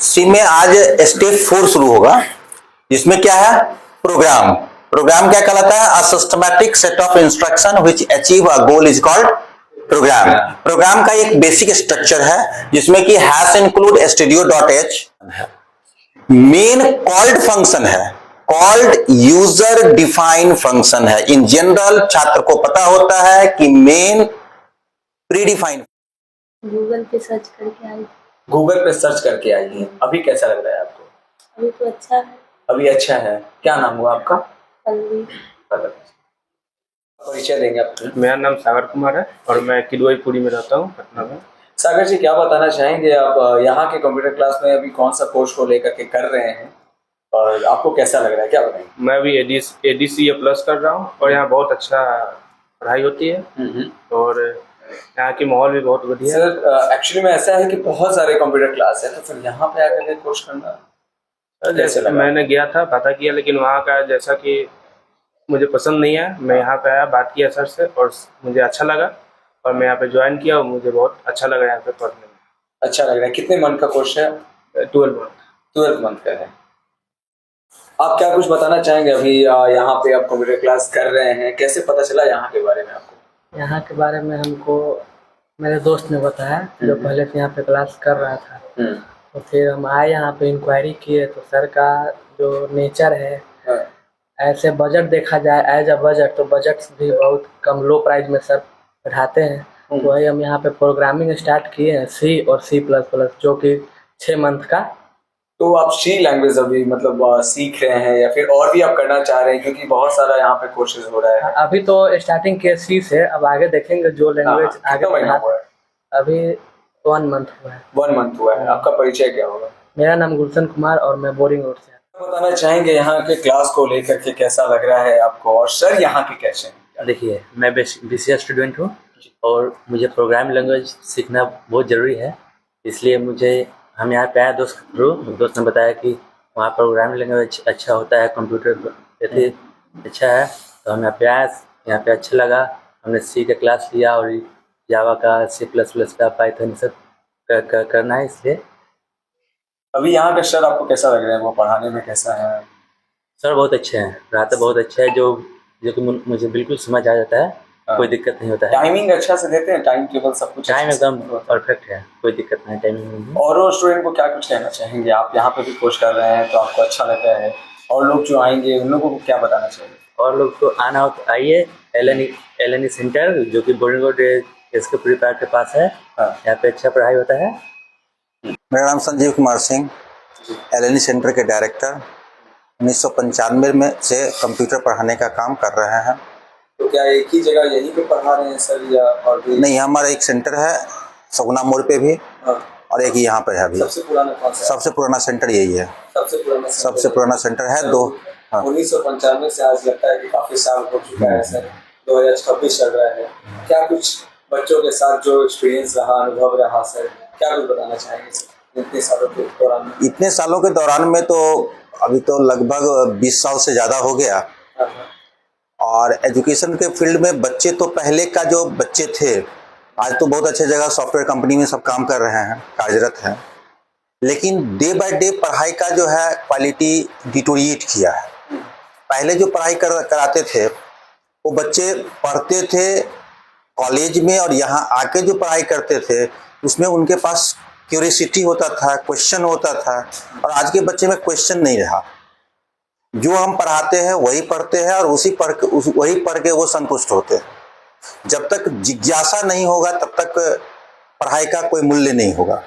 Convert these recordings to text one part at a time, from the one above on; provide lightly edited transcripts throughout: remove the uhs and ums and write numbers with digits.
सी में आज स्टेप 4 शुरू होगा, जिसमें क्या है, प्रोग्राम। प्रोग्राम क्या कहलाता है? A systematic set of instruction which achieve a goal is called program. Program का एक बेसिक स्ट्रक्चर है जिसमें कि hash include stdio.h main called function है, कॉल्ड यूजर डिफाइंड फंक्शन है। इन जनरल छात्र को पता होता है कि मेन प्रीडिफाइंड। गूगल पे सर्च करके आई। गूगल पे सर्च करके आई है। अभी कैसा लग रहा है आपको? अभी तो अच्छा है। अभी अच्छा है। क्या नाम हुआ आपका? पल्लवी। परिचय देंगे आप? मेरा नाम सागर कुमार है और मैं किदवईपुरी में रहता हूँ, पटना में। सागर जी, क्या बताना चाहेंगे आप यहाँ के कंप्यूटर क्लास में अभी कौन सा कोर्स को लेकर के कर रहे हैं और आपको कैसा लग रहा है, क्या बताएंगे? मैं अभी ADCA प्लस कर रहा हूँ और यहाँ बहुत अच्छा पढ़ाई होती है और यहाँ की माहौल भी बहुत बढ़िया है। सर एक्चुअली में ऐसा है कि बहुत सारे कंप्यूटर क्लास है, तो फिर यहाँ पे आकर के कोर्स करना जैसे मैंने गया था, पता किया, लेकिन वहाँ का जैसा कि मुझे पसंद नहीं है। मैं यहाँ पे आया, बात किया सर से और मुझे अच्छा लगा और मैं यहाँ पे ज्वाइन किया और मुझे बहुत अच्छा लगा यहाँ पे पढ़ने में। अच्छा लग रहा है। कितने मंथ का कोर्स है? 12 मंथ। 12 मंथ का है। आप क्या कुछ बताना चाहेंगे? अभी यहाँ पे आप कंप्यूटर क्लास कर रहे हैं, कैसे पता चला यहाँ के बारे में आपको? यहाँ के बारे में हमको मेरे दोस्त ने बताया, जो पहले से यहाँ पे क्लास कर रहा था। तो फिर हम आए यहाँ पे, इंक्वायरी किए तो सर का जो नेचर है, ऐसे बजट देखा जाए एज अ बजट, तो बजट भी बहुत कम, लो प्राइस में सर पढ़ाते हैं। तो वही हम यहाँ पे प्रोग्रामिंग स्टार्ट किए हैं, C और C++, जो कि 6 मंथ का। तो आप सी लैंग्वेज अभी मतलब सीख रहे हैं या फिर और भी आप करना चाह रहे हैं, क्योंकि बहुत सारा यहाँ पे कोर्सेज हो रहा है? अभी तो स्टार्टिंग किए C से, अब आगे देखेंगे जो लैंग्वेज आगे महीना हुआ है? अभी 1 मंथ हुआ है। 1 मंथ हुआ है। आपका परिचय क्या होगा? मेरा नाम गुलशन कुमार और मैं बोरिंग रोड से। बताना चाहेंगे यहाँ के क्लास को लेकर के कैसा लग रहा है आपको, और सर यहाँ के कैसे हैं? देखिए, मैं BCA स्टूडेंट हूँ और मुझे प्रोग्रामिंग लैंग्वेज सीखना बहुत ज़रूरी है, इसलिए हम यहाँ पे आए दोस्त ने बताया कि वहाँ प्रोग्रामिंग लैंग्वेज अच्छा होता है, कंप्यूटर अच्छा है, तो हम यहाँ पे आए। यहाँ पे अच्छा लगा, हमने C का क्लास लिया और जावा का, C++ का, पाइथन सब करना है। इसलिए अभी यहाँ के सर आपको कैसा लग रहा है, वो पढ़ाने में कैसा है? सर बहुत अच्छे हैं, पढ़ाते बहुत अच्छा है, जो कि मुझे बिल्कुल समझ आ जाता है, कोई दिक्कत नहीं होता है। टाइमिंग अच्छा से देते हैं, टाइम टेबल सब कुछ? टाइम एकदम परफेक्ट है, कोई दिक्कत नहीं टाइमिंग में। और स्टूडेंट को क्या कुछ कहना चाहेंगे? आप यहाँ पे भी कोर्स कर रहे हैं तो आपको अच्छा लग रहा है, और लोग जो आएंगे उन लोगों को क्या बताना चाहिए? और लोग को आना हो तो आइए, LNE सेंटर, जो कि बोरिंग रोड इसके पूरी पार्क के पास है। यहाँ पे अच्छा पढ़ाई होता है। मेरा नाम संजीव कुमार सिंह, LNE सेंटर के डायरेक्टर। 1995 में से कंप्यूटर पढ़ाने का काम कर रहे हैं। तो क्या एक ही जगह यहीं पे पढ़ा रहे हैं सर, या और भी? नहीं, हमारा एक सेंटर है सगुना मोड़ पे भी, और एक यहाँ पे है अभी। सबसे पुराना कौन सा? सबसे पुराना सेंटर यही है। सबसे पुराना सेंटर है। 1995 से आज लगता है कि काफी साल हो चुका है सर, 2026 चल रहा है। क्या कुछ बच्चों के साथ जो एक्सपीरियंस रहा, अनुभव रहा सर, क्या कुछ बताना चाहेंगे सर इतने सालों के दौरान? इतने सालों के दौरान में तो अभी तो लगभग 20 साल से ज़्यादा हो गया। और एजुकेशन के फील्ड में बच्चे तो पहले का जो बच्चे थे, आज तो बहुत अच्छे जगह सॉफ्टवेयर कंपनी में सब काम कर रहे हैं, कार्यरत हैं। लेकिन डे बाय डे पढ़ाई का जो है क्वालिटी डिटोरिएट किया है। पहले जो पढ़ाई कराते थे वो बच्चे पढ़ते थे कॉलेज में, और यहाँ आके जो पढ़ाई करते थे उसमें उनके पास क्यूरियोसिटी होता था, क्वेश्चन होता था। और आज के बच्चे में क्वेश्चन नहीं रहा, जो हम पढ़ाते हैं वही पढ़ते हैं और वही पढ़ के वो संतुष्ट होते हैं। जब तक जिज्ञासा नहीं होगा तब तक पढ़ाई का कोई मूल्य नहीं होगा,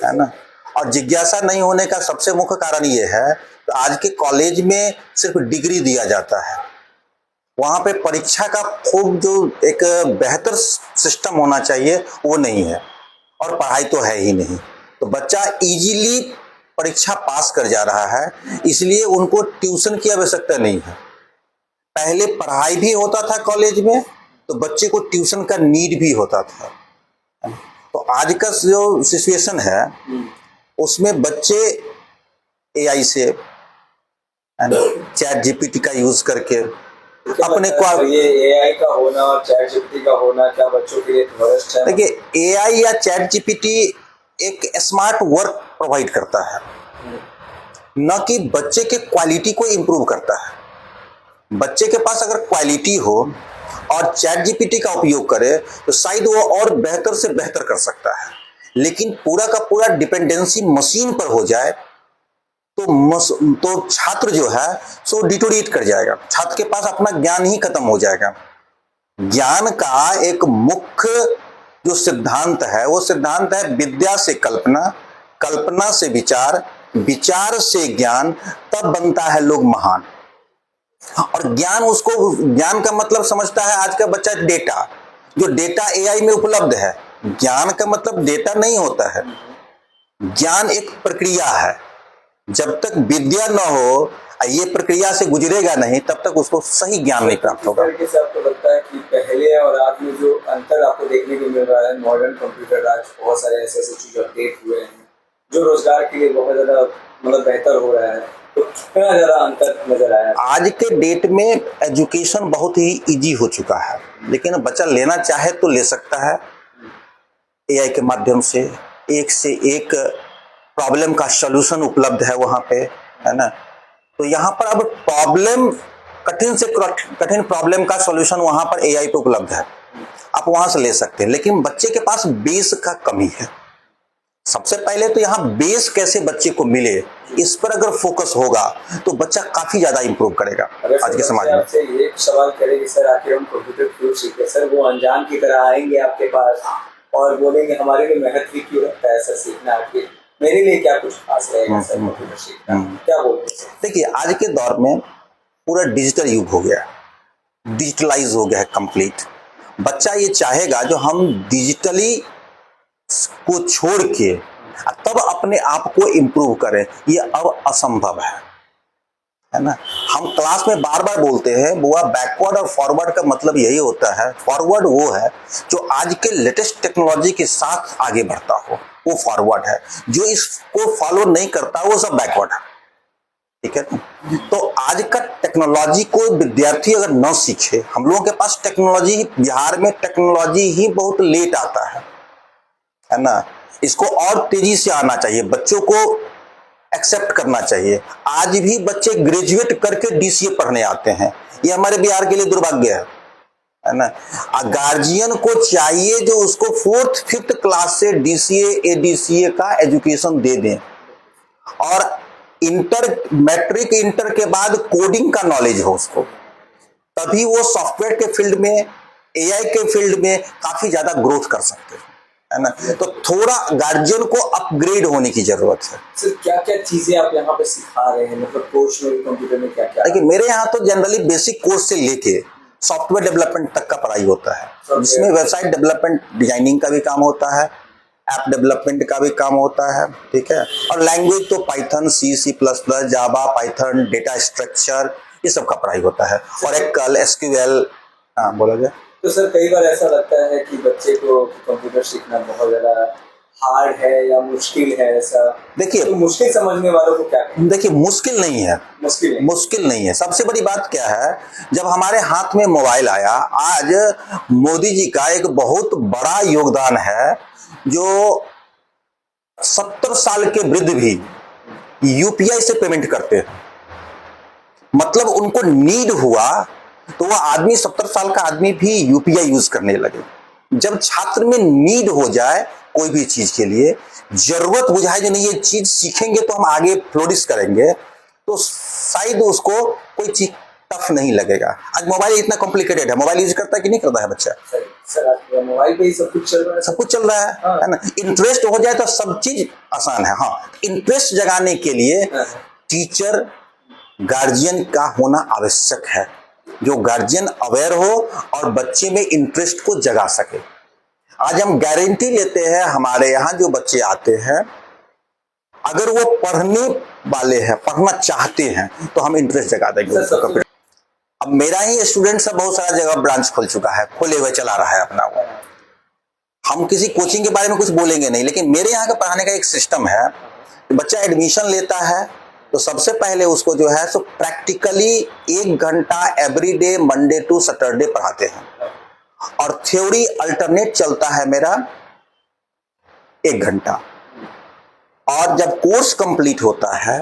है ना। और जिज्ञासा नहीं होने का सबसे मुख्य कारण ये है तो आज के कॉलेज में सिर्फ डिग्री दिया जाता है, वहाँ पे परीक्षा का खूब जो एक बेहतर सिस्टम होना चाहिए वो नहीं है, और पढ़ाई तो है ही नहीं। तो बच्चा इजीली परीक्षा पास कर जा रहा है, इसलिए उनको ट्यूशन की आवश्यकता नहीं है। पहले पढ़ाई भी होता था कॉलेज में तो बच्चे को ट्यूशन का नीड भी होता था। तो आज का जो सिचुएशन है उसमें बच्चे AI से, चैट GPT का यूज करके अपने को, ये AI का होना और चैट GPT का होना क्या बच्चों के लिए वरिष्ठ है? देखिए, AI या चैट GPT एक स्मार्ट वर्क प्रोवाइड करता है। न कि बच्चे के क्वालिटी को इम्प्रूव करता है। बच्चे के पास अगर क्वालिटी हो और चैट जीपीटी का उपयोग करे तो शायद वो और बेहतर से बेहतर कर सकता है, लेकिन पूरा का पूरा डिपेंडेंसी मशीन पर हो जाए तो छात्र जो है सो डिटोरेट कर जाएगा, छात्र के पास अपना ज्ञान ही खत्म हो जाएगा। ज्ञान का एक मुख्य जो सिद्धांत है वो सिद्धांत है विद्या से कल्पना, कल्पना से विचार, विचार से ज्ञान, तब बनता है लोग महान। और ज्ञान का मतलब समझता है आज का बच्चा डेटा, जो डेटा एआई में उपलब्ध है। ज्ञान का मतलब डेटा नहीं होता है, ज्ञान एक प्रक्रिया है। जब तक विद्या न हो, ये प्रक्रिया से गुजरेगा नहीं, तब तक उसको सही ज्ञान नहीं प्राप्त होगा। तरीके से आपको लगता है कि पहले और आज में जो अंतर आपको देखने को मिल रहा है, मॉडर्न कंप्यूटर आज बहुत सारे ऐसे चीज अपडेट हुए हैं जो रोजगार के लिए बहुत ज्यादा मतलब बेहतर हो रहा है, तो कितना ज्यादा अंतर नजर आया? आज के डेट में एजुकेशन बहुत ही इजी हो चुका है, लेकिन बच्चा लेना चाहे तो ले सकता है। एआई के माध्यम से एक प्रॉब्लम का सॉल्यूशन उपलब्ध है वहां पे, है ना। तो यहाँ पर अब कठिन से कठिन प्रॉब्लम का सॉल्यूशन वहां पर एआई पे उपलब्ध है, आप वहां से ले सकते हैं। लेकिन बच्चे के पास बेस का कमी है। सबसे पहले तो यहाँ बेस कैसे बच्चे को मिले, इस पर अगर फोकस होगा तो बच्चा काफी ज्यादा इंप्रूव करेगा आज के समाज में। आपसे एक सवाल करें सर, आखिर हम कंप्यूटर क्यों सीखते? सर वो अनजान की तरह आएंगे आपके पास और बोलेंगे हमारे लिए महत्व क्यों रखता है सर सीखना, आखिर मेरे लिए क्या कुछ खास रहेगा सर कंप्यूटर सीखना, क्या बोलते हैं? देखिए, आज के दौर में पूरा डिजिटल युग हो गया, डिजिटलाइज हो गया है कंप्लीट। बच्चा ये चाहेगा जो हम डिजिटली को छोड़ के तब अपने आप को इम्प्रूव करें, ये अब असंभव है ना। हम क्लास में बार बार बोलते हैं बुआ, बैकवर्ड और फॉरवर्ड का मतलब यही होता है। फॉरवर्ड वो है जो आज के लेटेस्ट टेक्नोलॉजी के साथ आगे बढ़ता हो, वो फॉरवर्ड है। जो इसको फॉलो नहीं करता वो सब बैकवर्ड है, ठीक है। तो आज का टेक्नोलॉजी को विद्यार्थी अगर न सीखे, हम लोगों के पास टेक्नोलॉजी, बिहार में टेक्नोलॉजी ही बहुत लेट आता है ना। इसको और तेजी से आना चाहिए, बच्चों को एक्सेप्ट करना चाहिए। आज भी बच्चे ग्रेजुएट करके डीसीए पढ़ने आते हैं, ये हमारे बिहार के लिए दुर्भाग्य है ना। गार्जियन को चाहिए जो उसको 4th 5th क्लास से डीसीए एडीसीए का एजुकेशन दे दें, और मैट्रिक इंटर के बाद कोडिंग का नॉलेज हो उसको, तभी वो सॉफ्टवेयर के फील्ड में, एआई के फील्ड में काफी ज्यादा ग्रोथ कर सकते हैं, है ना। तो थोड़ा गार्जियन को अपग्रेड होने की जरूरत है। सर क्या क्या चीजें आप यहाँ पे सिखा रहे हैं, मतलब कोर्स में कंप्यूटर में क्या क्या? देखिए, मेरे यहाँ तो जनरली बेसिक कोर्स से लेके सॉफ्टवेयर डेवलपमेंट तक का पढ़ाई होता है, जिसमें वेबसाइट डेवलपमेंट, डिजाइनिंग का भी काम होता है, ऐप डेवलपमेंट का भी काम होता है, ठीक है। और लैंग्वेज तो पाइथन, C++, जावा, पाइथन, डेटा स्ट्रक्चर, ये सब का पढ़ाई होता है, ओरेकल, एसक्यूएल। हाँ, बोला जाए तो सर कई बार ऐसा लगता है कि बच्चे को कंप्यूटर सीखना बहुत ज्यादा हार्ड है या मुश्किल है, ऐसा देखिए, तो मुश्किल समझने वालों को क्या कहें? देखिए, मुश्किल नहीं है, मुश्किल नहीं है। सबसे बड़ी बात क्या है, जब हमारे हाथ में मोबाइल आया, आज मोदी जी का एक बहुत बड़ा योगदान है, जो 70 साल के वृद्ध भी यूपीआई से पेमेंट करते हैं। मतलब उनको नीड हुआ तो वह आदमी, 70 साल का आदमी भी यूपीआई यूज करने लगे। जब छात्र में नीड हो जाए कोई भी चीज के लिए, जरूरत बुझाए जो नहीं ये चीज सीखेंगे तो हम आगे फ्लोरिश करेंगे, तो शायद उसको कोई चीज टफ नहीं लगेगा। आज मोबाइल इतना कॉम्प्लिकेटेड है, मोबाइल यूज करता है कि नहीं करता है बच्चा? सर आज मोबाइल पे ही सब कुछ चल रहा है, सब कुछ चल रहा है ना। इंटरेस्ट हो जाए तो सब चीज आसान है। हाँ, इंटरेस्ट जगाने के लिए टीचर, गार्जियन का होना आवश्यक है, जो गार्जियन अवेयर हो और बच्चे में इंटरेस्ट को जगा सके। आज हम गारंटी लेते हैं, हमारे यहाँ जो बच्चे आते हैं, अगर वो पढ़ने वाले हैं, पढ़ना चाहते हैं, तो हम इंटरेस्ट जगा देंगे। अब मेरा ही स्टूडेंट सब बहुत सारा जगह ब्रांच खोल चुका है, खोले हुए चला रहा है अपना वो। हम किसी कोचिंग के बारे में कुछ बोलेंगे नहीं, लेकिन मेरे यहाँ का पढ़ाने का एक सिस्टम है। बच्चा एडमिशन लेता है तो सबसे पहले उसको जो है सो प्रैक्टिकली 1 घंटा एवरीडे, मंडे टू सैटरडे पढ़ाते हैं, और थ्योरी अल्टरनेट चलता है मेरा 1 घंटा। और जब कोर्स कंप्लीट होता है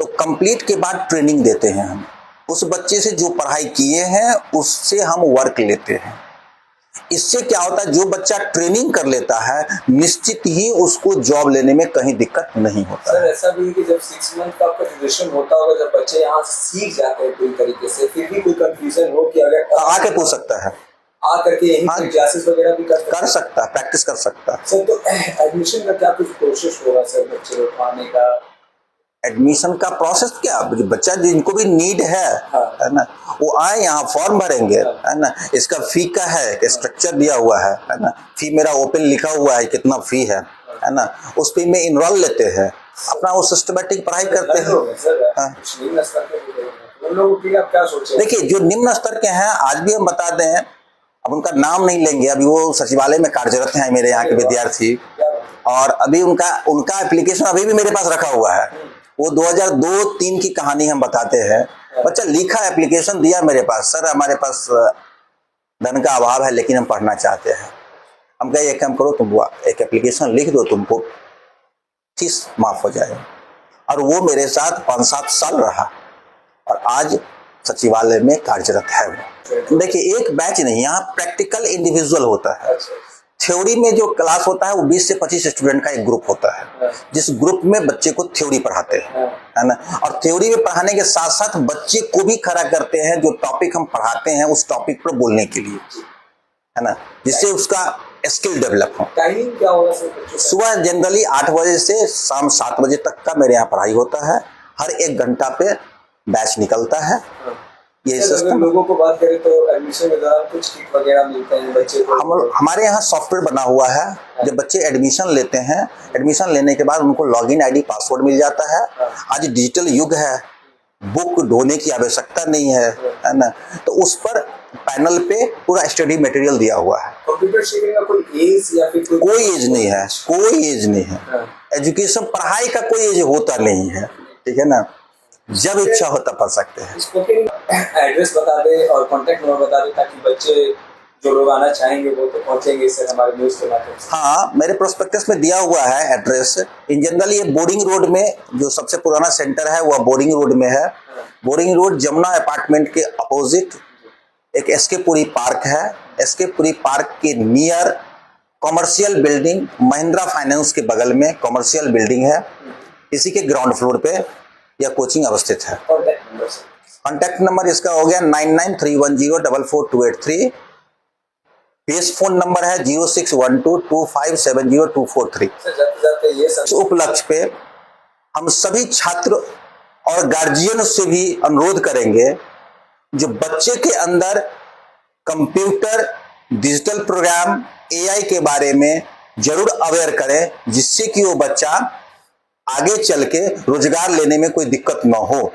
तो कंप्लीट के बाद ट्रेनिंग देते हैं हम। उस बच्चे से जो पढ़ाई किए हैं उससे हम वर्क लेते हैं। इससे क्या होता है, जो बच्चा ट्रेनिंग कर लेता है निश्चित ही उसको जॉब लेने में कहीं दिक्कत नहीं होता सर है। ऐसा भी है कि जब 6 मंथ का आपका ड्यूरेशन होता होगा, जब बच्चे यहाँ से सीख जाते हैं पूरी तरीके से, फिर भी कोई कंफ्यूजन हो कि अगर आके पूछ सकता है, आ करके यहीं हाँ, पे क्लासेस वगैरह भी कर सकता है, प्रैक्टिस कर सकता है। सर। तो एडमिशन का क्या कुछ प्रोसेस होगा सर बच्चे को पाने का? एडमिशन का प्रोसेस क्या, जो बच्चा जिनको भी नीड है ना, वो आए यहाँ फॉर्म भरेंगे, है ना। इसका फी का है स्ट्रक्चर दिया हुआ है ना। फी मेरा ओपन लिखा हुआ है कितना फी है ना। उस फी में इनरोल लेते हैं, अपना वो सिस्टमेटिक पढ़ाई करते हैं। हाँ। उन लोगों के लिए आप क्या सोचे? देखिए जो निम्न स्तर के हैं आज भी हम बता दें, अब उनका नाम नहीं लेंगे, अभी वो सचिवालय में कार्यरत हैं मेरे यहाँ के विद्यार्थी, और अभी उनका एप्लीकेशन अभी भी मेरे पास रखा हुआ है। वो 2002-3 की कहानी हम बताते हैं। बच्चा लिखा एप्लीकेशन दिया मेरे पास, सर हमारे पास धन का अभाव है लेकिन हम पढ़ना चाहते हैं। हम कहे एक काम करो, तुम एक एप्लीकेशन लिख दो, तुमको फीस माफ हो जाए। और वो मेरे साथ 5-7 साल रहा और आज सचिवालय में कार्यरत है वो। देखिए एक बैच नहीं, यहाँ प्रैक्टिकल इंडिविजुअल होता है। थ्योरी में जो क्लास होता है वो 20 से 25 स्टूडेंट का एक ग्रुप होता है, जिस ग्रुप में बच्चे को थ्योरी पढ़ाते हैं, है ना। और थ्योरी में पढ़ाने के साथ साथ बच्चे को भी खड़ा करते हैं, जो टॉपिक हम पढ़ाते हैं उस टॉपिक पर बोलने के लिए, है ना, जिससे उसका स्किल डेवलप हो। टाइमिंग क्या होगा सर? सुबह जनरली 8 बजे से शाम 7 बजे तक का मेरे यहाँ पढ़ाई होता है। हर 1 घंटा पे बैच निकलता है। ये अगर लोगों को बात करें तो एडमिशन के दौरान कुछ किट वगैरह मिलते हैं बच्चे को? हमारे यहाँ सॉफ्टवेयर बना हुआ है। जब बच्चे एडमिशन लेते हैं, एडमिशन लेने के बाद उनको लॉगिन आईडी पासवर्ड मिल जाता है। आज डिजिटल युग है, बुक ढोने की आवश्यकता नहीं है ना। तो उस पर पैनल पे पूरा स्टडी मटेरियल दिया हुआ है। कंप्यूटर सीखने का कोई एज या फिर कोई एज नहीं है, कोई एज नहीं है। एजुकेशन पढ़ाई का कोई एज होता नहीं है, ठीक है ना। जब इच्छा होता पढ़ सकते हैं। स्पोकन एड्रेस बता दें और कॉन्टैक्ट नंबर बता दें ताकि बच्चे जो लोग आना चाहेंगे वो तो पहुंचेंगे सर हमारे न्यूज़ के माध्यम से। हाँ, मेरे प्रोस्पेक्टस में दिया हुआ है एड्रेस। इन जनरल ये बोर्डिंग रोड में जो सबसे पुराना सेंटर है वह बोर्डिंग रोड में है। बोर्डिंग रोड जमुना अपार्टमेंट के अपोजिट एक एसके पुरी पार्क है। एसके पुरी पार्क के near commercial building, Mahindra finance के बगल में कॉमर्शियल बिल्डिंग है। इसी के ग्राउंड फ्लोर पे यह कोचिंग अवस्थित है। कॉन्टैक्ट नंबर इसका हो गया 9931044283। बेस फोन नंबर है 0612257023। इस उपलक्ष्य पे हम सभी छात्र और गार्जियन से भी अनुरोध करेंगे जो बच्चे के अंदर कंप्यूटर, डिजिटल प्रोग्राम, एआई के बारे में जरूर अवेयर करें, जिससे कि वो बच्चा आगे चल के रोजगार लेने में कोई दिक्कत ना हो।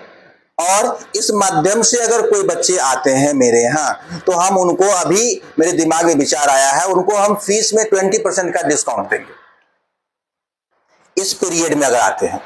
और इस माध्यम से अगर कोई बच्चे आते हैं मेरे यहाँ तो हम उनको, अभी मेरे दिमाग में विचार आया है, उनको हम फीस में 20% का डिस्काउंट देंगे इस पीरियड में अगर आते हैं।